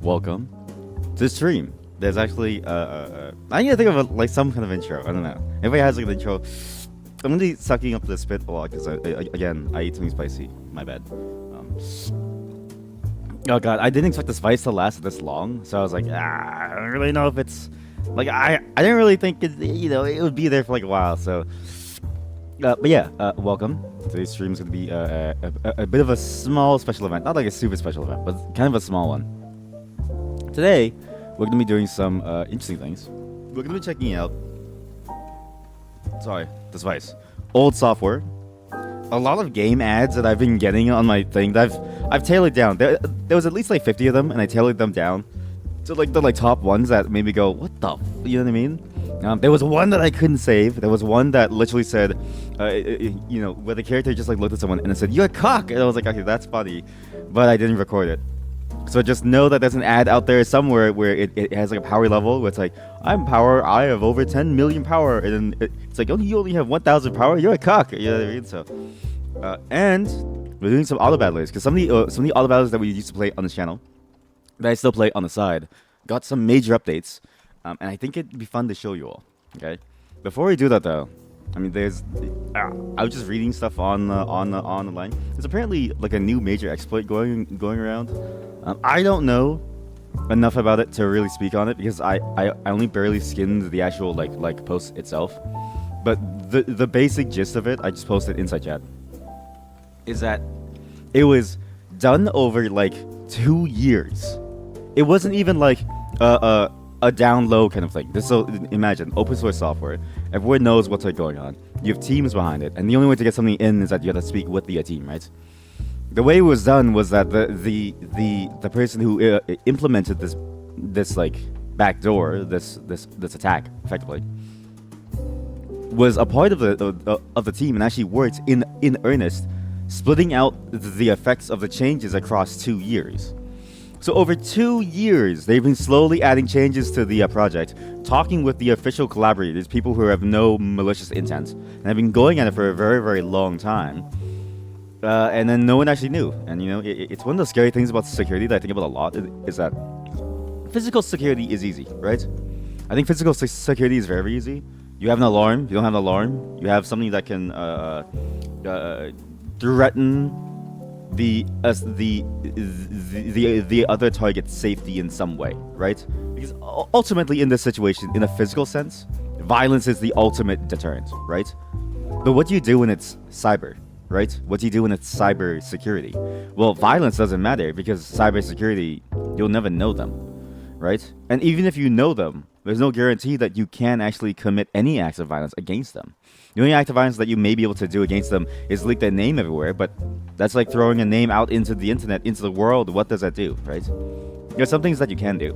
welcome to the stream. There's actually I need to think of like some kind of intro. I don't know. Everybody has like an intro. I'm gonna be sucking up the spit a lot because again I eat something spicy. My bad. Oh god, I didn't expect the spice to last this long, so I was like, I don't really know if it's like I didn't really think it would be there for like a while. So, but yeah, welcome. Today's stream is gonna be a bit of a small special event, not like a super special event, but kind of a small one. Today, we're gonna be doing some interesting things. We're gonna be checking out. Sorry, the spice. Old software. A lot of game ads that I've been getting on my thing that I've tailored down. There was at least like 50 of them, and I tailored them down to like the top ones that made me go, "What the?" You know what I mean? There was one that I couldn't save. There was one that literally said, where the character just like looked at someone and it said, "You're a cock," and I was like, "Okay, that's funny," but I didn't record it. So just know that there's an ad out there somewhere where it has like a power level where it's like, I'm power, I have over 10 million power, and then it's like, you only have 1,000 power, you're a cock. You know what I mean? So, and we're doing some auto battlers because some of the auto battlers that we used to play on this channel, that I still play on the side, got some major updates, and I think it'd be fun to show you all. Okay, before we do that though, I mean, I was just reading stuff on the line. There's apparently like a new major exploit going around. I don't know enough about it to really speak on it because I only barely skimmed the actual like post itself. But the basic gist of it, I just posted inside chat, is that it was done over like 2 years. It wasn't even like a down low kind of thing. So imagine open source software. Everyone knows what's like going on. You have teams behind it, and the only way to get something in is that you have to speak with the team, right? The way it was done was that the person who implemented this like backdoor, this attack effectively, was a part of the team and actually worked in earnest, splitting out the effects of the changes across 2 years. So over 2 years, they've been slowly adding changes to the project, talking with the official collaborators, people who have no malicious intent, and have been going at it for a very, very long time. And then no one actually knew. And it's one of the scary things about security that I think about a lot is that physical security is easy, right? I think physical security is very, very easy. You have an alarm. You don't have an alarm. You have something that can threaten the other target's safety in some way, right? Because ultimately, in this situation, in a physical sense, violence is the ultimate deterrent, right? But what do you do when it's cyber, right? What do you do when it's cyber security? Well, violence doesn't matter because cyber security, you'll never know them, right? And even if you know them, there's no guarantee that you can actually commit any acts of violence against them. The only act of violence that you may be able to do against them is leak their name everywhere, but that's like throwing a name out into the internet, into the world. What does that do, right? There's some things that you can do.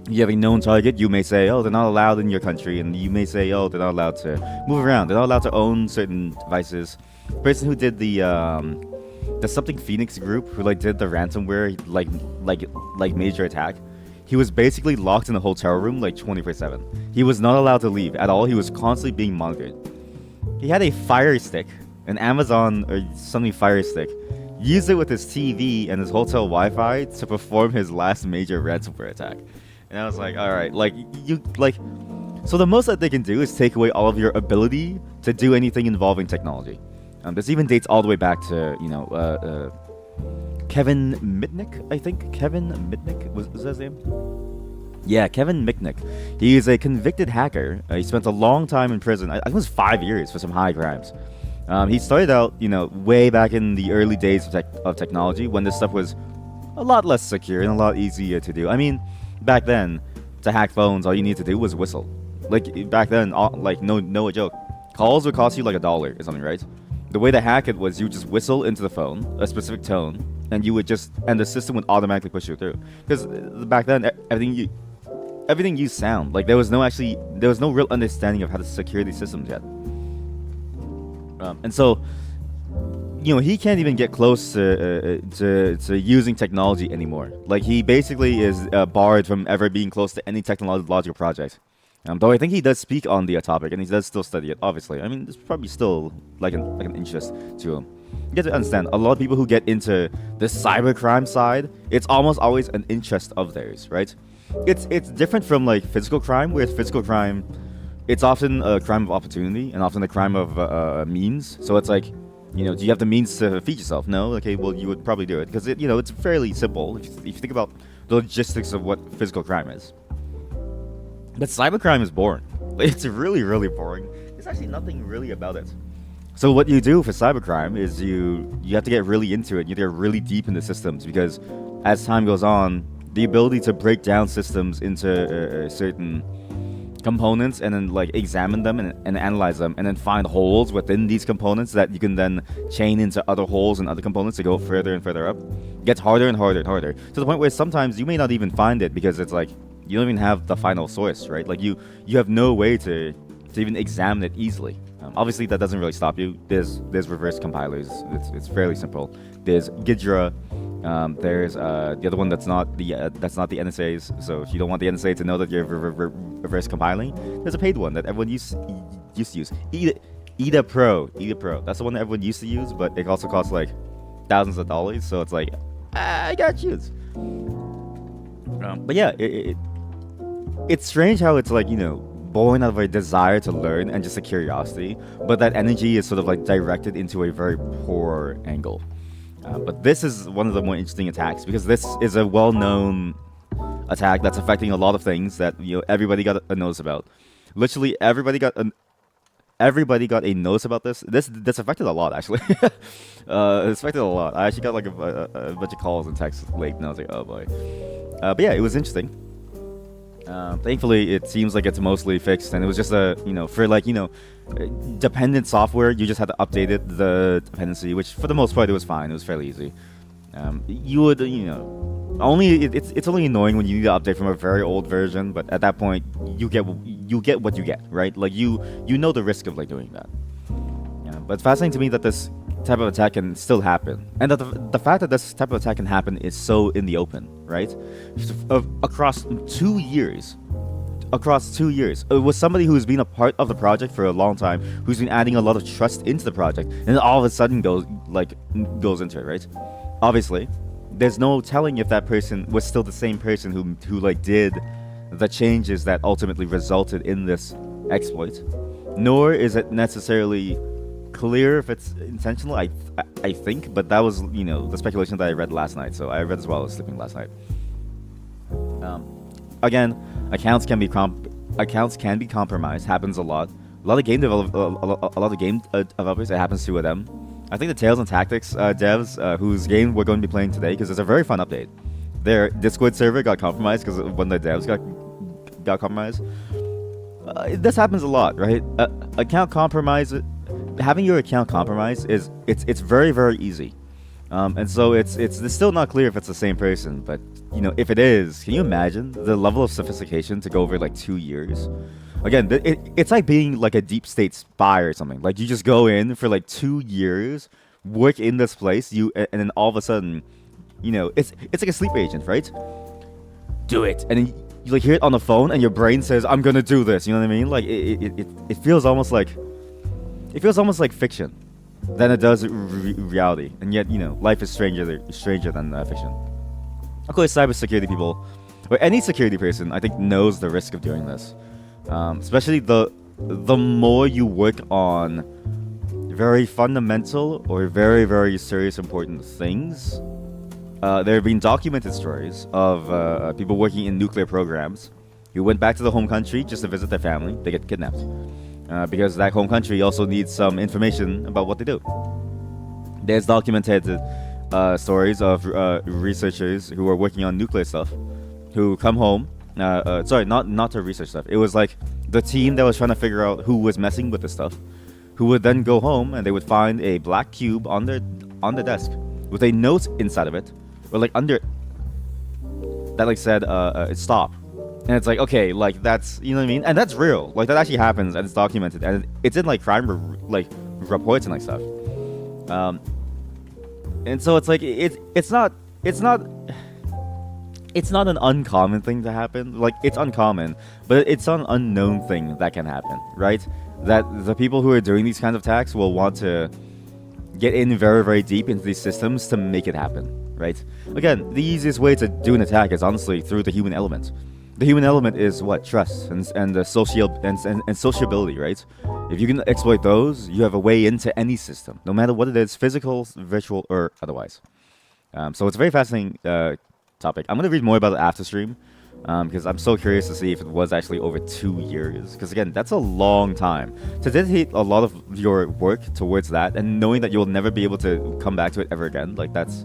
You have a known target, you may say, oh, they're not allowed in your country, and you may say, oh, they're not allowed to move around, they're not allowed to own certain devices. The person who did the Something Phoenix group, who like did the ransomware like major attack, he was basically locked in a hotel room like 24/7. He was not allowed to leave at all. He was constantly being monitored. He had a Fire Stick, an Amazon or something Fire Stick, used it with his TV and his hotel Wi-Fi to perform his last major ransomware attack. And I was like, all right, so the most that they can do is take away all of your ability to do anything involving technology. This even dates all the way back to Kevin Mitnick, I think. Kevin Mitnick was that his name? Yeah, Kevin Mitnick. He is a convicted hacker. He spent a long time in prison. I think it was 5 years for some high crimes. He started out, way back in the early days of technology when this stuff was a lot less secure and a lot easier to do. I mean, back then, to hack phones, all you needed to do was whistle. Like back then, no joke. Calls would cost you like $1 or something, right? The way to hack it was you just whistle into the phone, a specific tone, and the system would automatically push you through. Because back then, everything used sound. Like there was no real understanding of how to secure these systems yet. And so, he can't even get close to using technology anymore. Like he basically is barred from ever being close to any technological project. Though I think he does speak on the topic, and he does still study it. Obviously, I mean, there's probably still like an interest to him. you have to understand, a lot of people who get into the cybercrime side, it's almost always an interest of theirs, right? It's different from like physical crime, where physical crime, it's often a crime of opportunity and often a crime of means. So it's like, do you have the means to feed yourself? No. Okay, well, you would probably do it because it's fairly simple if you think about the logistics of what physical crime is. But cybercrime is boring. It's really, really boring. There's actually nothing really about it. So what you do for cybercrime is you have to get really into it. You get really deep into systems because as time goes on, the ability to break down systems into certain components and then like examine them and analyze them and then find holes within these components that you can then chain into other holes and other components to go further and further up gets harder and harder and harder, to the point where sometimes you may not even find it because it's like you don't even have the final source, right? Like you have no way to even examine it easily. Obviously, that doesn't really stop you. There's reverse compilers. It's fairly simple. There's Ghidra. There's the other one that's not the NSA's. So if you don't want the NSA to know that you're reverse compiling, there's a paid one that everyone used to use. EDA Pro. That's the one that everyone used to use, but it also costs like thousands of dollars. So it's like I gotta choose. But yeah, it's strange how it's like born out of a desire to learn and just a curiosity, but that energy is sort of like directed into a very poor angle. But this is one of the more interesting attacks because this is a well-known attack that's affecting a lot of things that everybody got a notice about. Literally, everybody got a notice about this. This affected a lot actually. It affected a lot. I actually got like a bunch of calls and texts late, and I was like, oh boy. But yeah, it was interesting. Thankfully, it seems like it's mostly fixed, and it was just dependent software. You just had to update the dependency, which for the most part it was fine. It was fairly easy. You would, it's only annoying when you need to update from a very old version, but at that point you get what you get, right? Like you know the risk of like doing that. Yeah, but it's fascinating to me that this type of attack can still happen, and that the fact that this type of attack can happen is so in the open, right? Across 2 years, with somebody who's been a part of the project for a long time, who's been adding a lot of trust into the project, and then all of a sudden goes into it, right? Obviously, there's no telling if that person was still the same person who like did the changes that ultimately resulted in this exploit, nor is it necessarily clear if it's intentional. I think, but that was the speculation that I read last night. So I read as well as sleeping last night. Again, accounts can be compromised. Happens a lot. A lot of game developers, it happens to with them. I think the Tales and Tactics devs, whose game we're going to be playing today, because it's a very fun update. Their Discord server got compromised because one of the devs got compromised. This happens a lot, right? Account compromise. Having your account compromised it's very, very easy, and so it's still not clear if it's the same person. But if it is, can you imagine the level of sophistication to go over like 2 years? Again, it's like being like a deep state spy or something. Like you just go in for like 2 years, work in this place, and then all of a sudden, it's like a sleep agent, right? Do it, and then you like hear it on the phone, and your brain says, "I'm gonna do this." You know what I mean? Like it feels almost like. It feels almost like fiction than it does reality, and yet life is stranger than fiction. Of course, cybersecurity people, or any security person, I think knows the risk of doing this. Especially the more you work on very fundamental or very, very serious important things. There have been documented stories of people working in nuclear programs who went back to the home country just to visit their family. They get kidnapped. Because that home country also needs some information about what they do. There's documented stories of researchers who are working on nuclear stuff, who come home. Sorry, not to research stuff. It was like the team that was trying to figure out who was messing with this stuff, who would then go home and they would find a black cube on the desk with a note inside of it, or like under that like said stop. And it's like, okay, like that's, you know what I mean? And that's real. Like that actually happens and it's documented. And it's in like crime reports and like stuff. And so it's like, it's not an uncommon thing to happen. Like it's uncommon, but it's an unknown thing that can happen, right? That the people who are doing these kinds of attacks will want to get in very, very deep into these systems to make it happen, right? Again, the easiest way to do an attack is honestly through the human element. The human element is what? Trust and the and sociability, right? If you can exploit those, you have a way into any system, no matter what it is, physical, virtual, or otherwise. So it's a very fascinating topic. I'm gonna read more about it after stream because I'm so curious to see if it was actually over 2 years. Because again, that's a long time to dedicate a lot of your work towards that, and knowing that you'll never be able to come back to it ever again. Like that's,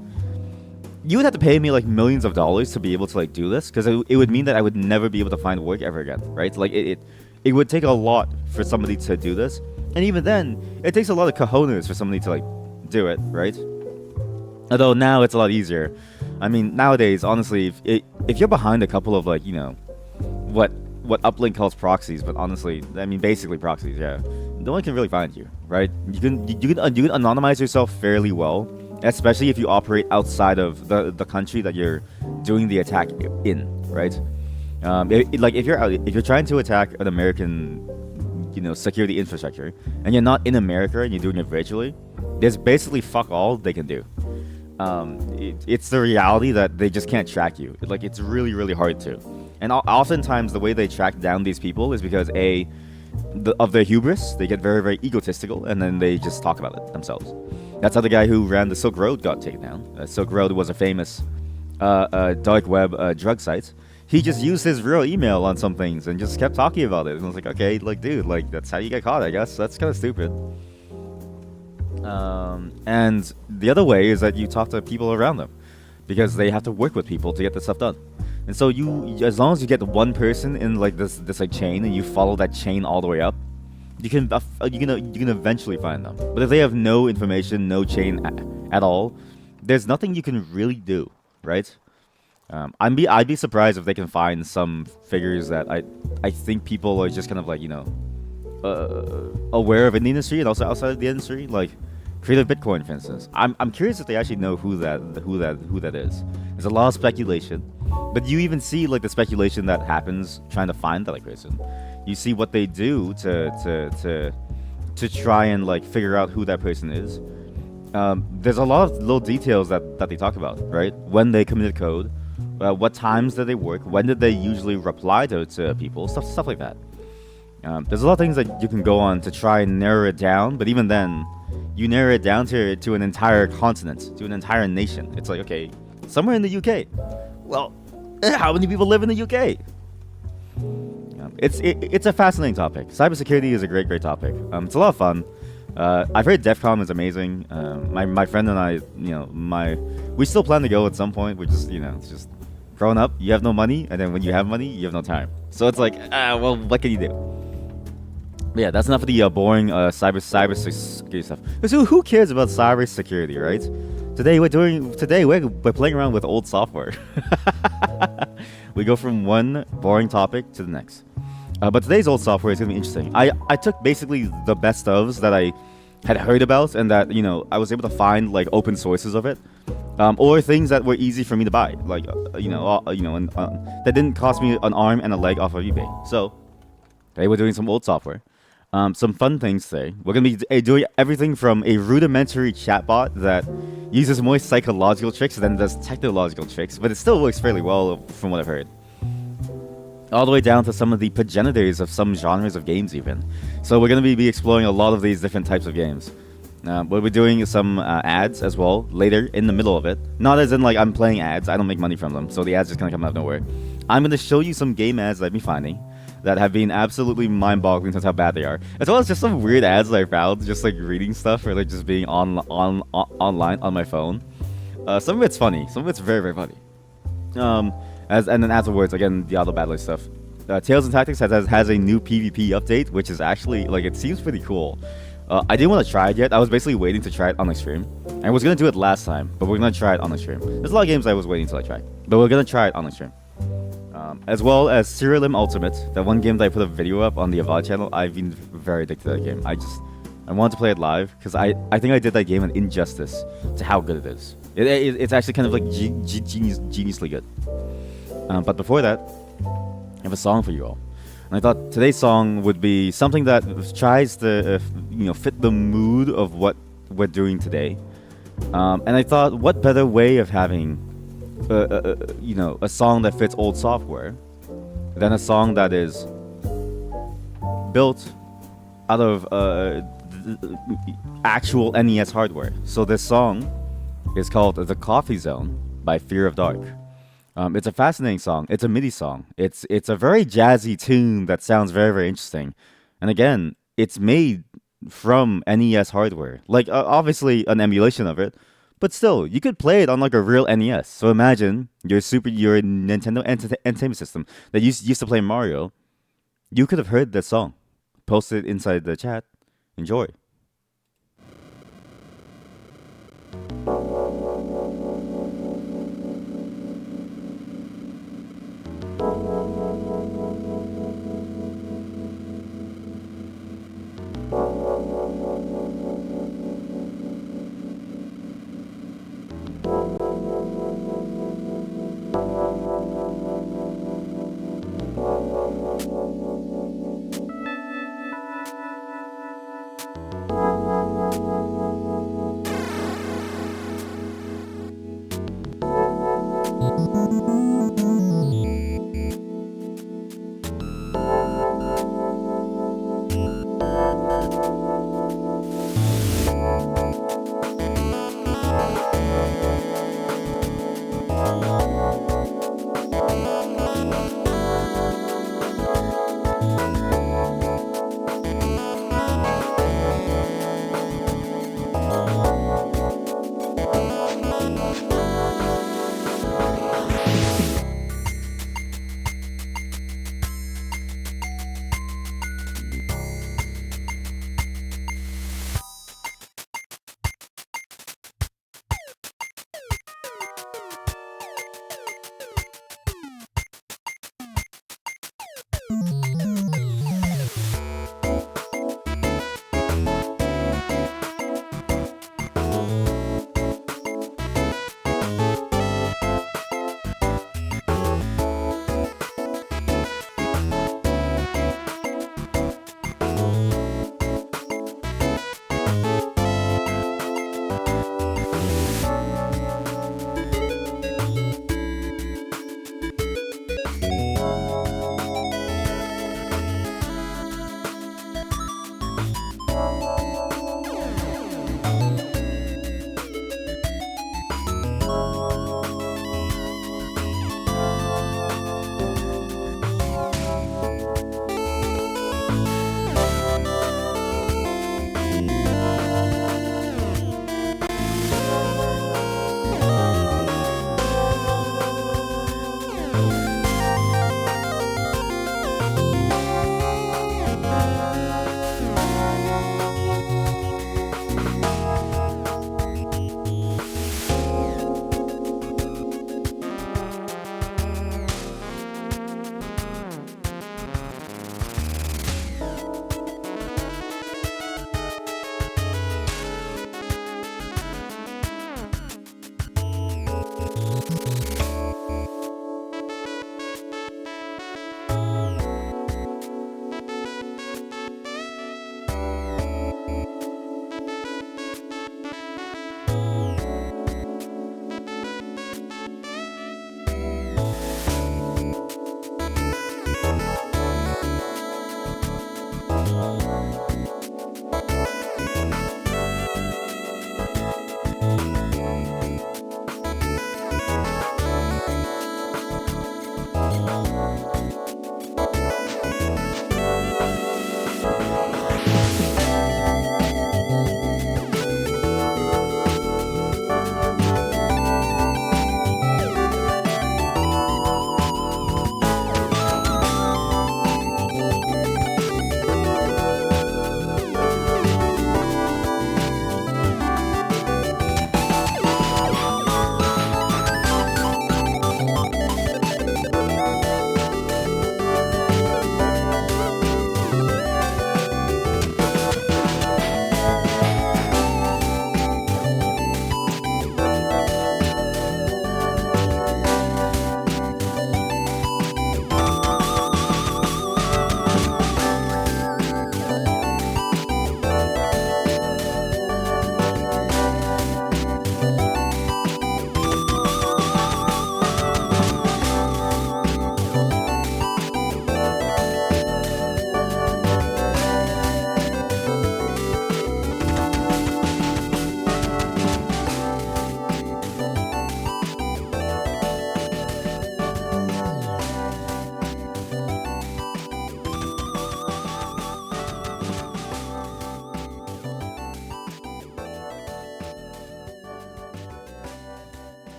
you would have to pay me like millions of dollars to be able to like do this, because it would mean that I would never be able to find work ever again, right? Like it would take a lot for somebody to do this, and even then, it takes a lot of cojones for somebody to like do it, right? Although now it's a lot easier. I mean, nowadays, honestly, if you're behind a couple of like, you know, what Uplink calls proxies, but honestly, I mean, basically proxies, yeah. No one can really find you, right? You can anonymize yourself fairly well, especially if you operate outside of the country that you're doing the attack in, right? Like if you're trying to attack an American, you know, security infrastructure, and you're not in America and you're doing it virtually, there's basically fuck all they can do. It's the reality that they just can't track you. Like it's really, really hard to. And oftentimes the way they track down these people is because of their hubris, they get very, very egotistical, and then they just talk about it themselves. That's how the guy who ran the Silk Road got taken down. Silk Road was a famous dark web drug site. He just used his real email on some things and just kept talking about it. And I was like, okay, like, dude, like, that's how you get caught, I guess. That's kind of stupid. And the other way is that you talk to people around them, because they have to work with people to get this stuff done. And so as long as you get one person in like this like chain, and you follow that chain all the way up, you can eventually find them. But if they have no information, no chain at all, there's nothing you can really do, right? I'd be surprised if they can find some figures that I think people are just kind of like, you know, aware of in the industry and also outside of the industry, like Creative Bitcoin, for instance. I'm curious if they actually know who that is. There's a lot of speculation, but you even see like the speculation that happens trying to find that like person. You see what they do to try and like figure out who that person is. There's a lot of little details that they talk about, right? When they committed code, what times did they work, when did they usually reply to people, stuff like that. There's a lot of things that you can go on to try and narrow it down, but even then, you narrow it down to an entire continent, to an entire nation. It's like, okay, somewhere in the UK. Well, how many people live in the UK? It's a fascinating topic. Cybersecurity is a great topic. It's a lot of fun. I've heard DEF CON is amazing. My friend and I, you know, we still plan to go at some point. We're just, you know, it's just growing up. You have no money, and then when you have money, you have no time. So it's like, well, what can you do? But yeah, that's enough of the boring cybersecurity stuff. So who cares about cybersecurity, right? Today we're playing around with old software. We go from one boring topic to the next. But today's old software is gonna be interesting. I took basically the best ofs that I had heard about, and that, you know, I was able to find like open sources of it, or things that were easy for me to buy, like that didn't cost me an arm and a leg off of eBay. So today we're doing some old software. Some fun things today. We're going to be doing everything from a rudimentary chatbot that uses more psychological tricks than does technological tricks, but it still works fairly well from what I've heard. All the way down to some of the progenitors of some genres of games even. So we're going to be exploring a lot of these different types of games. We'll be doing some ads as well later in the middle of it. Not as in like I'm playing ads. I don't make money from them, so the ads just kind of come out of nowhere. I'm going to show you some game ads that I've been finding that have been absolutely mind-boggling to how bad they are, as well as just some weird ads that I found, just like reading stuff or like just being online on my phone. Some of it's funny, some of it's very, very funny. And then afterwards, again, Diablo Battle stuff. Tales and Tactics has a new PvP update, which is actually like, it seems pretty cool. I didn't want to try it yet. I was basically waiting to try it on the stream. I was gonna do it last time, but we're gonna try it on the stream. There's a lot of games I was waiting till I try, but we're gonna try it on the stream. As well as Serialim Ultimate, that one game that I put a video up on the Avad channel. I've been very addicted to that game. I wanted to play it live because I think I did that game an injustice to how good it is. It's actually kind of like geniusly good. But before that, I have a song for you all. And I thought today's song would be something that tries to fit the mood of what we're doing today. And I thought, what better way of having, a song that fits old software than a song that is built out of actual NES hardware. So this song is called "The Coffee Zone" by Fear of Dark. It's a fascinating song. It's a MIDI song. It's a very jazzy tune that sounds very very interesting. And again, it's made from NES hardware. Like obviously an emulation of it, but still you could play it on like a real NES. So imagine your Nintendo Entertainment System that used to play Mario. You could have heard that song. Post it inside the chat. Enjoy.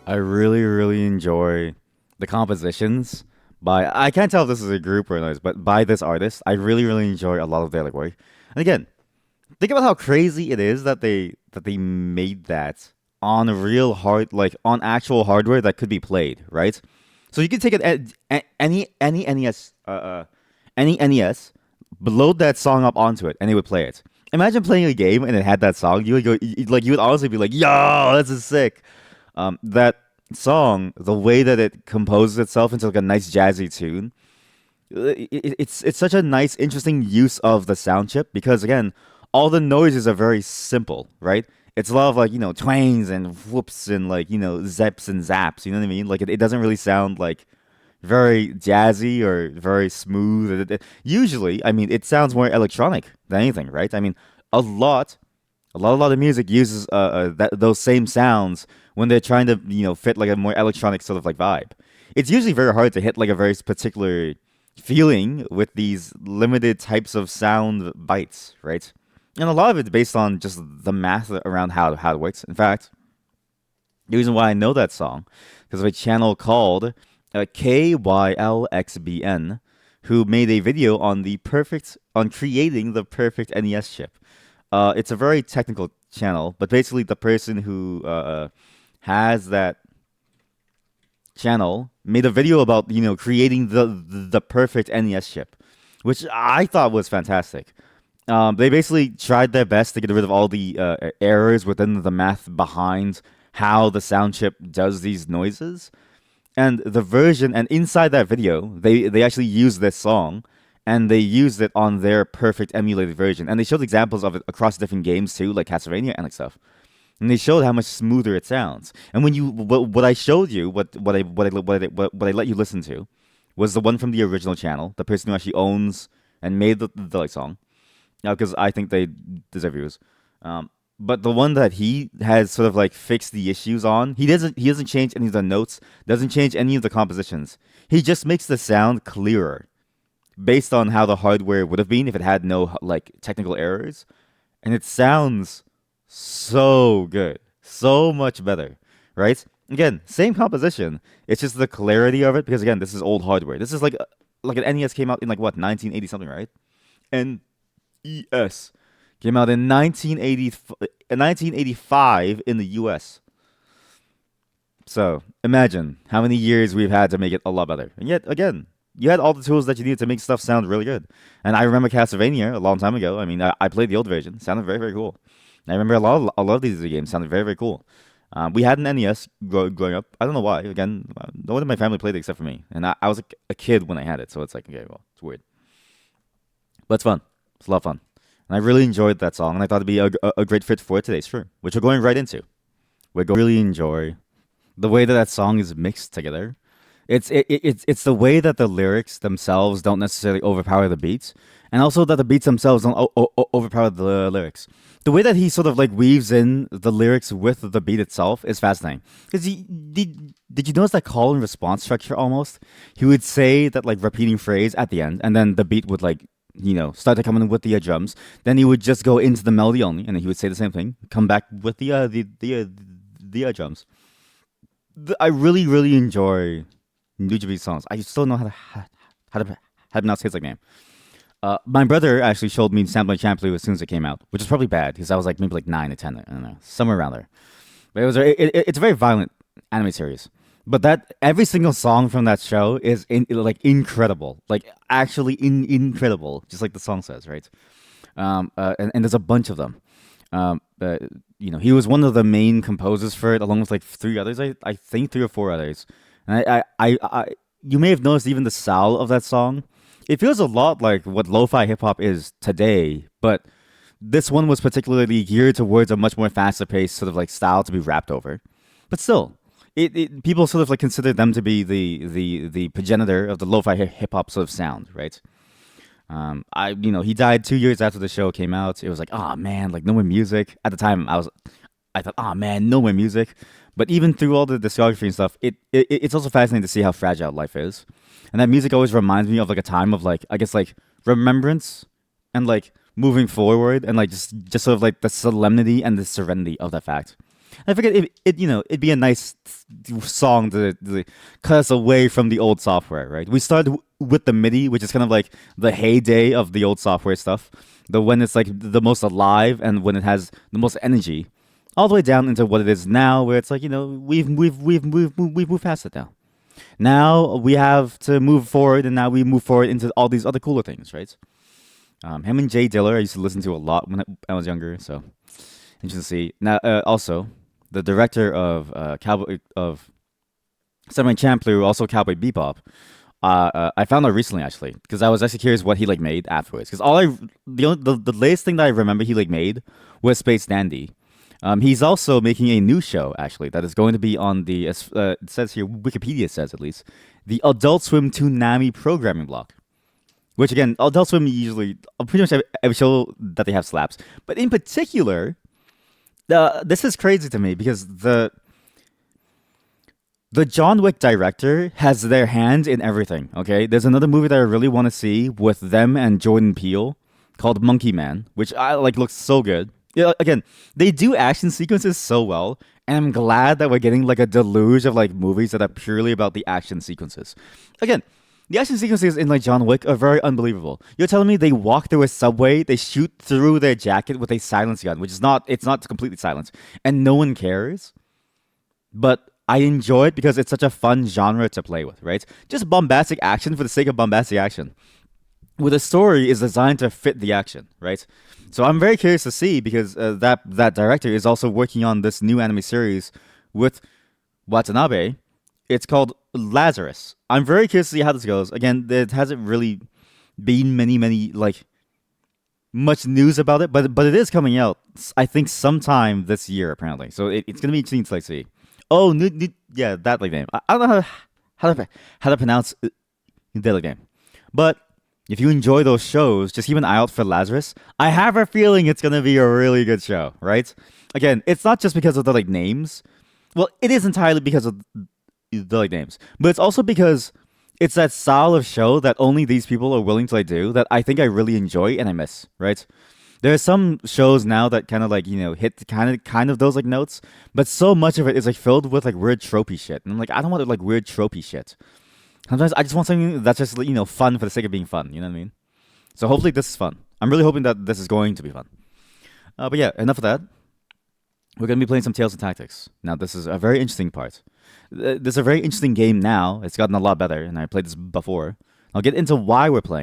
I really, really enjoy the compositions by I can't tell if this is a group or not, but by this artist, I really, really enjoy a lot of their like work. And again, think about how crazy it is that they made that on real hard like on actual hardware that could be played, right? So you could take any NES any NES, load that song up onto it, and it would play it. Imagine playing a game and it had that song. You would go like you would honestly be like, "Yo, this is sick." That song, the way that it composes itself into like a nice jazzy tune, it's such a nice, interesting use of the sound chip because again, all the noises are very simple, right? It's a lot of like twangs and whoops and like zeps and zaps. You know what I mean? Like it doesn't really sound like very jazzy or very smooth. Usually, I mean, it sounds more electronic than anything, right? I mean, a lot, a lot of music uses those same sounds when they're trying to fit like a more electronic sort of like vibe. It's usually very hard to hit like a very particular feeling with these limited types of sound bites, right? And a lot of it's based on just the math around how it works. In fact, the reason why I know that song because of a channel called KYLXBN, who made a video on creating the perfect NES chip. It's a very technical channel, but basically the person who has that channel made a video about creating the perfect NES chip, which I thought was fantastic. They basically tried their best to get rid of all the errors within the math behind how the sound chip does these noises. And the version, and inside that video, they actually used this song, and they used it on their perfect emulated version. And they showed examples of it across different games too, like Castlevania and like stuff. And they showed how much smoother it sounds. And when what I showed you, what I let you listen to, was the one from the original channel, the person who actually owns and made the like song. Now, because I think they deserve views. But the one that he has sort of like fixed the issues on, he doesn't change any of the notes, doesn't change any of the compositions. He just makes the sound clearer based on how the hardware would have been if it had no like technical errors, and it sounds so good, so much better, right? Again, same composition. It's just the clarity of it because again, this is old hardware. This is like an NES came out in like what 1980 something, right? NES came out in 1985 in the US. So imagine how many years we've had to make it a lot better. And yet, again, you had all the tools that you needed to make stuff sound really good. And I remember Castlevania a long time ago. I mean, I played the old version. Sounded very, very cool. And I remember a lot of these games sounded very, very cool. We had an NES growing up. I don't know why. Again, no one in my family played it except for me. And I was a kid when I had it. So it's like, okay, well, it's weird. But it's fun. It's a lot of fun. And I really enjoyed that song, and I thought it'd be a great fit for today's stream, which we're going right into. We're going to really enjoy the way that that song is mixed together. It's the way that the lyrics themselves don't necessarily overpower the beats, and also that the beats themselves don't overpower the lyrics. The way that he sort of like weaves in the lyrics with the beat itself is fascinating. Because did you notice that call and response structure almost? He would say that like repeating phrase at the end, and then the beat would like start to come in with the drums. Then he would just go into the melody only, and then he would say the same thing, come back with the drums. I really really enjoy Nujibi's songs. I still know how to pronounce his like name. My brother actually showed me Sampling Champloo as soon as it came out, which is probably bad because I was like maybe like 9 or 10, I don't know, somewhere around there. But it's a very violent anime series. But that every single song from that show is like incredible, like actually incredible, just like the song says, right? And there's a bunch of them. He was one of the main composers for it, along with like three others. I think three or four others. And you may have noticed even the style of that song. It feels a lot like what lo-fi hip hop is today, but this one was particularly geared towards a much more faster paced sort of like style to be rapped over. But still, people sort of like consider them to be the progenitor of the lo-fi hip hop sort of sound, right? He died 2 years after the show came out. It was like, oh man, like no more music. At the time, I thought, oh man, no more music. But even through all the discography and stuff, it's also fascinating to see how fragile life is. And that music always reminds me of like a time of like, I guess like remembrance and like moving forward and like just sort of like the solemnity and the serenity of that fact. I figured it'd be a nice song to cut us away from the old software, right? We started with the MIDI, which is kind of like the heyday of the old software stuff, the when it's like the most alive and when it has the most energy, all the way down into what it is now, where it's like we've moved past it now. Now we have to move forward, and now we move forward into all these other cooler things, right? Him and Jay Diller, I used to listen to a lot when I was younger, so interesting to see. Now, also the director of Cowboy of Samurai Champloo, also Cowboy Bebop. I found out recently actually because I was actually curious what he like made afterwards. Because the latest thing that I remember he like made was Space Dandy. He's also making a new show actually that is going to be on the it says here Wikipedia says at least the Adult Swim Toonami programming block. Which again, Adult Swim usually pretty much every show that they have slaps, but in particular, this is crazy to me because the John Wick director has their hand in everything. Okay, there's another movie that I really want to see with them and Jordan Peele called Monkey Man, which I like looks so good. Yeah, again, they do action sequences so well, and I'm glad that we're getting like a deluge of like movies that are purely about the action sequences. Again, the action sequences in like John Wick are very unbelievable. You're telling me they walk through a subway, they shoot through their jacket with a silence gun, which is not completely silent, and no one cares. But I enjoy it because it's such a fun genre to play with, right? Just bombastic action for the sake of bombastic action. With a story is designed to fit the action, right? So I'm very curious to see because that director is also working on this new anime series with Watanabe. It's called Lazarus. I'm very curious to see how this goes. Again, there hasn't really been many like much news about it, but it is coming out. I think sometime this year apparently. So it's gonna be interesting to like see. Oh, yeah, that like name. I don't know how to pronounce that like name, but if you enjoy those shows, just keep an eye out for Lazarus. I have a feeling it's gonna be a really good show, right? Again, it's not just because of the like names. Well, it is entirely because of the like names, but it's also because it's that style of show that only these people are willing to like do that I think I really enjoy and I miss, right? There are some shows now that kind of like hit kind of those like notes, but so much of it is like filled with like weird tropey shit, and I'm like I don't want like weird tropey shit. Sometimes I just want something that's just fun for the sake of being fun. You know what I mean? So hopefully this is fun. I'm really hoping that this is going to be fun. But yeah, enough of that. We're gonna be playing some Tales and Tactics. Now this is a very interesting part. This is a very interesting game now. It's gotten a lot better, and I played this before. I'll get into why we're playing.